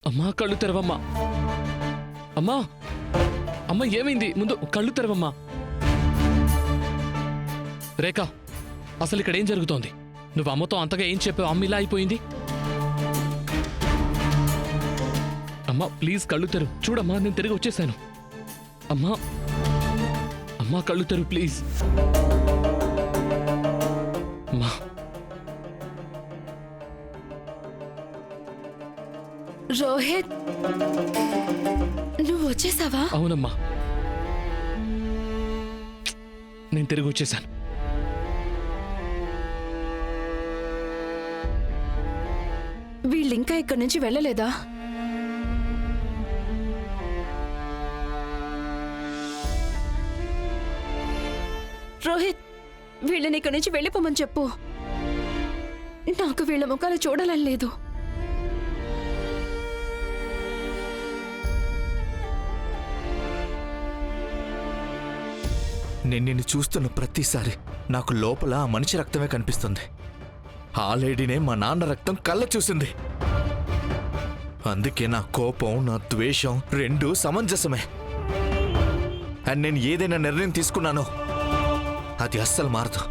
అమ్మా కళ్ళు తెరవమ్మా. అమ్మా అమ్మ ఏమైంది? ముందు కళ్ళు తెరవమ్మా. రేఖ, అసలు ఇక్కడ ఏం జరుగుతోంది? నువ్వు అమ్మతో అంతగా ఏం చెప్పావు? అమ్మ ఇలా అయిపోయింది. అమ్మా ప్లీజ్ కళ్ళు తెరు. చూడమ్మా, నేను తిరిగి వచ్చేసాను. అమ్మా అమ్మా కళ్ళు తెరు ప్లీజ్. అమ్మా రోహిత్, నువ్వు వచ్చేసావా? అవునమ్మా, నేను తిరిగి వచ్చేసాను. వీళ్ళింకా ఇక్కడి నుంచి వెళ్ళలేదా? రోహిత్, వీళ్ళని ఇక్కడి నుంచి వెళ్ళిపోమని చెప్పు. నాకు వీళ్ళ ముఖాలు చూడాలని లేదు. నేను నిన్ను చూస్తున్న ప్రతిసారి నాకు లోపల ఆ మనిషి రక్తమే కనిపిస్తుంది. ఆ లేడీనే మా నాన్న రక్తం కళ్ళ చూసింది. అందుకే నా కోపం, నా ద్వేషం రెండూ సమంజసమే. అండ్ నేను ఏదైనా నిర్ణయం తీసుకున్నానో అది అస్సలు మారదు.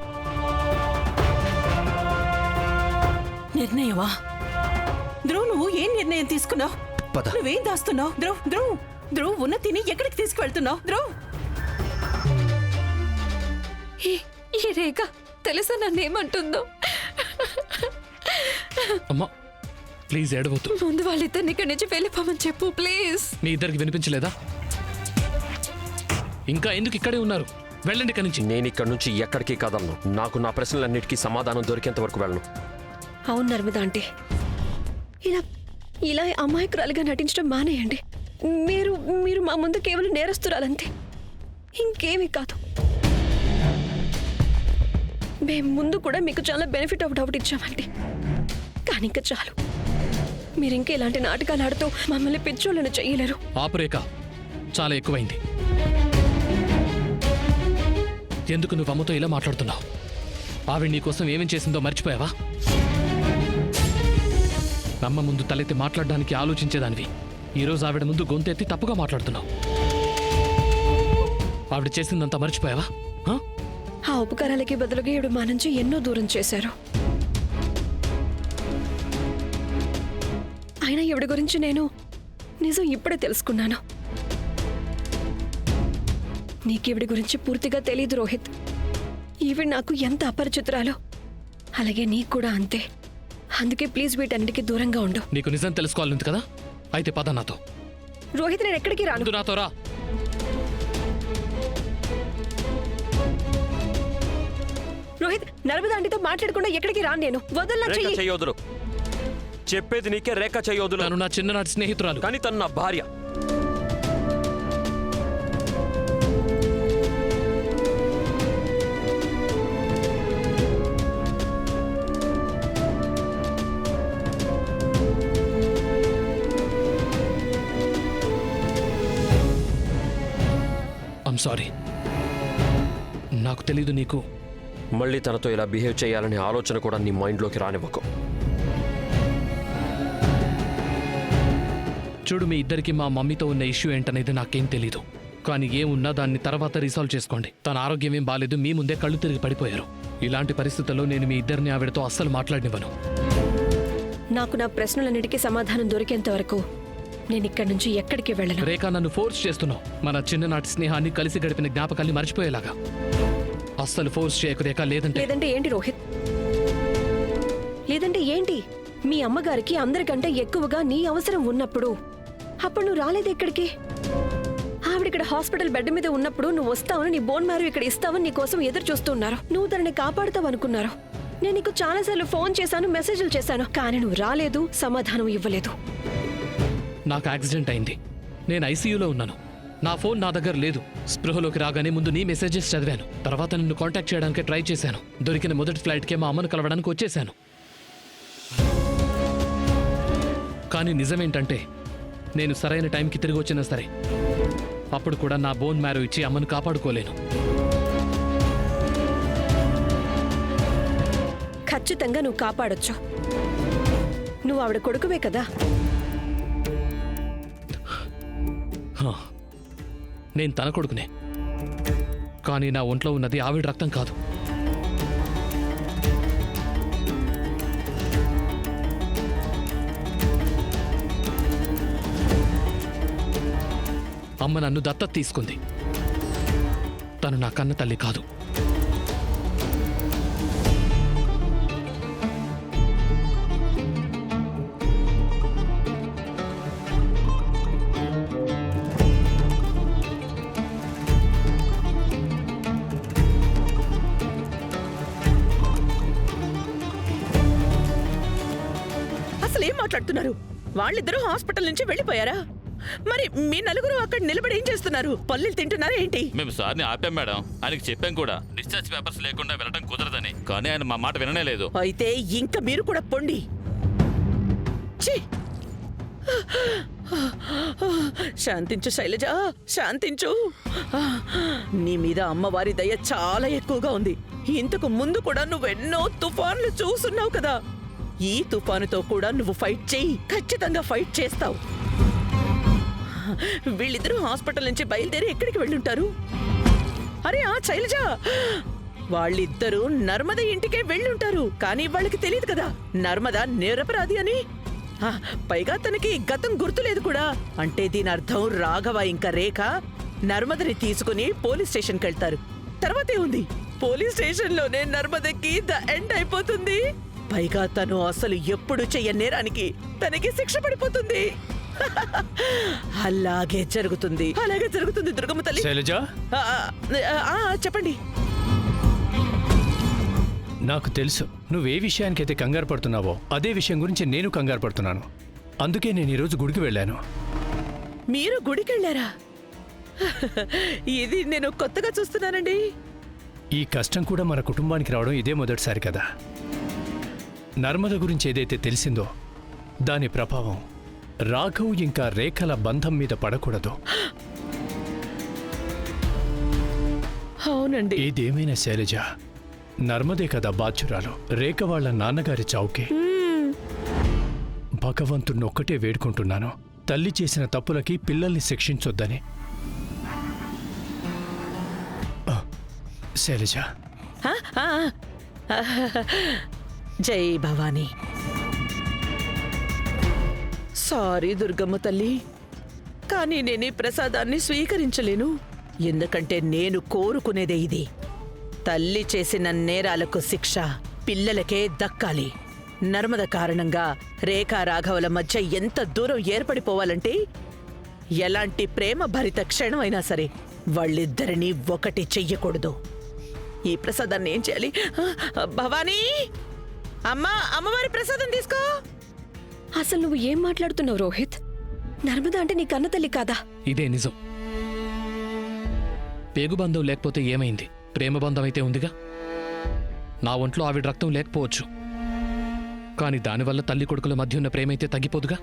నిర్ణయమా? ధ్రువ్, నువ్వు ఏం నిర్ణయం తీసుకున్నావు? పద. నువ్వేం దాస్తున్నావు? ధ్రువ్ ధ్రువ్ ధ్రువ్, ఉన్నతిని ఎక్కడికి తీసుకువెళ్తున్నావు? ధ్రువ్, ఈ రేఖ తెలుసా నన్నేమంటుందో? అమ్మా ప్లీజ్ ఏడవద్దు. ముందు వాళ్ళిద్దరిని ఇక్కడి నుంచి వెళ్ళిపోమని చెప్పు ప్లీజ్. మీ ఇద్దరికి వినిపించలేదా? ఇంకా ఎందుకు ఇక్కడే ఉన్నారు? వెళ్ళండి ఇక్కడి నుంచి. నేను ఇక్కడి నుంచి ఎక్కడికి కదలను. నాకు నా ప్రశ్నలన్నిటికీ సమాధానం దొరికేంత వరకు వెళ్ళను. అవును నర్మద ఆంటీ, ఇలా ఇలా అమాయకురాలుగా నటించడం మానేయండి. మీరు మీరు మా ముందు కేవలం నేరస్తురాలంతే, ఇంకేమీ కాదు. మేము ముందు కూడా మీకు చాలా బెనిఫిట్ ఆఫ్ డౌట్ ఇచ్చామండి, కానీ ఇంకా చాలు. మీరు ఇంకా ఇలాంటి నాటకాలు ఆడుతూ మమ్మల్ని పిచ్చోళ్ళను చెయ్యలేరు. ఆపురేఖ, చాలా ఎక్కువైంది. ఎందుకు నువ్వు అమ్మతో ఇలా మాట్లాడుతున్నావు? ఆవిడ నీకోసం ఏమేం చేసిందో మర్చిపోయావా? అమ్మ ముందు తలెత్తి మాట్లాడడానికి ఆలోచించేదానివి. ఈరోజు ఆవిడ ముందు గొంతెత్తి తప్పుగా మాట్లాడుతున్నావు. ఆవిడ చేసిందంతా మర్చిపోయావా? ఆ ఉపకారాలకి బదులుగా ఈవిడ మా నుంచి ఎన్నో దూరం చేశారు. అయినా ఈవిడ గురించి నేను నిజం ఇప్పుడే తెలుసుకున్నాను. నీకీవిడి గురించి పూర్తిగా తెలీదు రోహిత్. ఈవిడ నాకు ఎంత అపరిచితురాలో, అలాగే నీకు కూడా అంతే. అందుకే ప్లీజ్ వీటన్నిటికీ దూరంగా ఉండు. నీకు నిజం తెలుసుకోవాలంది కదా? అయితే పద నాతో. రోహిత్, నేను ఎక్కడికి రాను. ముందు నాతో రా. రోహిత్, నర్మదా ఆంటీతో మాట్లాడకుండా ఎక్కడికి రాను నేను. వదలనా రేఖ చెయ్యి. చెయ్యొద్దులు. చెప్పేది నీకే. రేఖ చెయ్యొద్దులు. తను నా చిన్ననాటి స్నేహితురాలు. కానీ తను నా భార్య. I'm sorry. నాకు తెలీదు నీకు. మళ్ళీ తనతో ఇలా బిహేవ్ చేయాలనే ఆలోచన కూడా నీ మైండ్లోకి రానివ్వకు. చూడు, మీ ఇద్దరికి మా మమ్మీతో ఉన్న ఇష్యూ ఏంటనేది నాకేం తెలీదు. కానీ ఏమున్నా దాన్ని తర్వాత రిసాల్వ్ చేసుకోండి. తన ఆరోగ్యం ఏం బాలేదు. మీ ముందే కళ్ళు తిరిగి పడిపోయారు. ఇలాంటి పరిస్థితుల్లో నేను మీ ఇద్దరిని ఆవిడతో అస్సలు మాట్లాడనివ్వను. నాకు నా ప్రశ్నలన్నిటికీ సమాధానం దొరికేంత వరకు నేను ఇక్కడి నుంచి ఎక్కడికి వెళ్ళను. రేఖ, నన్ను ఫోర్స్ చేస్తున్నావు. మన చిన్ననాటి స్నేహాన్ని, కలిసి గడిపిన జ్ఞాపకాల్ని మర్చిపోయేలాగా. అస్సలు ఫోర్స్ చేయకు రేఖ. లేదంటే ఏంటి రోహిత్? లేదంటే ఏంటి? మీ అమ్మగారికి అందరికంటే ఎక్కువగా నీ అవసరం ఉన్నప్పుడు అప్పుడు నువ్వు రాలేదు ఇక్కడికి. ఆవిడ ఇక్కడ హాస్పిటల్ బెడ్ మీద ఉన్నప్పుడు నువ్వు వస్తావని, నీ బోన్ మ్యారో ఇక్కడ ఇస్తావని నీ కోసం ఎదురు చూస్తున్నారు. నువ్వు తనని కాపాడుతావు అనుకున్నారు. నేను నీకు చాలాసార్లు ఫోన్ చేశాను, మెసేజ్లు చేశాను, కానీ నువ్వు రాలేదు, సమాధానం ఇవ్వలేదు. నాకు యాక్సిడెంట్ అయింది. నేను ఐసీయూలో ఉన్నాను. నా ఫోన్ నా దగ్గర లేదు. స్పృహలోకి రాగానే ముందు నీ మెసేజెస్ చదివాను. తర్వాత నిన్ను కాంటాక్ట్ చేయడానికి ట్రై చేశాను. దొరికిన మొదటి ఫ్లైట్కే మా అమ్మను కలవడానికి వచ్చేశాను. కానీ నిజమేంటంటే, నేను సరైన టైంకి తిరిగి వచ్చినా సరే అప్పుడు కూడా నా బోన్ మ్యారో ఇచ్చి అమ్మను కాపాడుకోలేను. ఖచ్చితంగా నువ్వు కాపాడొచ్చు. నువ్వు ఆవిడ కొడుకువే కదా. హా, నేను తన కొడుకునే, కానీ నా ఒంట్లో ఉన్నది ఆవిడ రక్తం కాదు. అమ్మ నన్ను దత్తత తీసుకుంది. తను నా కన్న తల్లి కాదు. అసలు ఏం మాట్లాడుతున్నారు? వాళ్ళిద్దరూ హాస్పిటల్ నుంచి వెళ్ళిపోయారా? మరి మీ నలుగురు అక్కడ నిలబడి ఏం చేస్తున్నారు? పల్లెలు తింటున్నారా ఏంటి? మేము సార్ని ఆపాం మేడం. ఆయనకి చెప్పాం కూడా డిశ్చార్జ్ పేపర్స్ లేకుండా వెళ్ళడం కుదరదని. కానీ ఆయన మా మాట విననే లేదు. అయితే ఇంకా మీరు కూడా పొండి. ఛీ! శాంతించు శైలజ, శాంతించు. నీ మీద అమ్మవారి దయ చాలా ఎక్కువగా ఉంది. ఇంతకు ముందు కూడా నువ్వెన్నో తుఫాన్లు చూసున్నావు కదా. ఈ తుఫానుతో కూడా నువ్వు ఫైట్ చేయి. ఖచ్చితంగా ఫైట్ చేస్తావు. వీళ్ళిద్దరూ హాస్పిటల్ నుంచి బయలుదేరి ఎక్కడికి వెళ్ళుంటారు? అరే ఆ శైలజ, వాళ్ళిద్దరూ నర్మద ఇంటికే వెళ్ళుంటారు. కానీ వాళ్ళకి తెలియదు కదా నర్మద నిరపరాధి అని. పైగా తనకి గతం గుర్తులేదు కూడా. అంటే దీని అర్థం రాఘవ ఇంకా రేఖ నర్మదని తీసుకుని పోలీస్ స్టేషన్కి వెళ్తారు. తర్వాతే ఉంది, పోలీస్ స్టేషన్లోనే నర్మదకి ద ఎండ్ అయిపోతుంది. పైగా తను అసలు ఎప్పుడు చెయ్య నేరానికి తనకి శిక్ష పడిపోతుంది. అలాగే జరుగుతుంది, అలాగే జరుగుతుంది దుర్గమ్మ తల్లి. శైలజ, చెప్పండి. నాకు తెలుసు నువ్వే విషయానికైతే కంగారు పడుతున్నావో అదే విషయం గురించి నేను కంగారు పడుతున్నాను. అందుకే నేను ఈరోజు గుడికి వెళ్ళాను. మీరు గుడికెళ్ళారా? ఇది నేను కొత్తగా చూస్తున్నానండి. ఈ కష్టం కూడా మన కుటుంబానికి రావడం ఇదే మొదటిసారి కదా. నర్మద గురించి ఏదైతే తెలిసిందో దాని ప్రభావం రాఘవ్ ఇంకా రేఖల బంధం మీద పడకూడదు. అవునండి. ఏదేమైనా శైలజ, నర్మదే కదా బాధ్యురాలు. రేఖ వాళ్ళ నాన్నగారి చావుకి భగవంతుణ్ణి ఒక్కటే వేడుకుంటున్నాను, తల్లి చేసిన తప్పులకి పిల్లల్ని శిక్షించొద్దని. శైలజ, జై భవానీ. సారీ దుర్గమ్మ తల్లి, కానీ నేను ఈ ప్రసాదాన్ని స్వీకరించలేను. ఎందుకంటే నేను కోరుకునేదే ఇది. తల్లి చేసిన నేరాలకు శిక్ష పిల్లలకే దక్కాలి. నర్మద కారణంగా రేఖా రాఘవుల మధ్య ఎంత దూరం ఏర్పడిపోవాలంటే ఎలాంటి ప్రేమ భరిత క్షణం అయినా సరే వాళ్ళిద్దరినీ ఒకటి చెయ్యకూడదు. ఈ ప్రసాదాన్ని ఏం చేయాలి? భవానీ, అమ్మా, అమ్మవారి ప్రసాదం తీసుకో. అసలు నువ్వు ఏం మాట్లాడుతున్నావు రోహిత్? నర్మద అంటే నీ కన్న తల్లి కాదా? ఇదే నిజం. పేగుబంధం లేకపోతే ఏమైంది? ప్రేమబంధం అయితే ఉందిగా. నా ఒంట్లో ఆవిడ రక్తం లేకపోవచ్చు, కానీ దానివల్ల తల్లి కొడుకుల మధ్య ఉన్న ప్రేమైతే తగ్గిపోదుగా.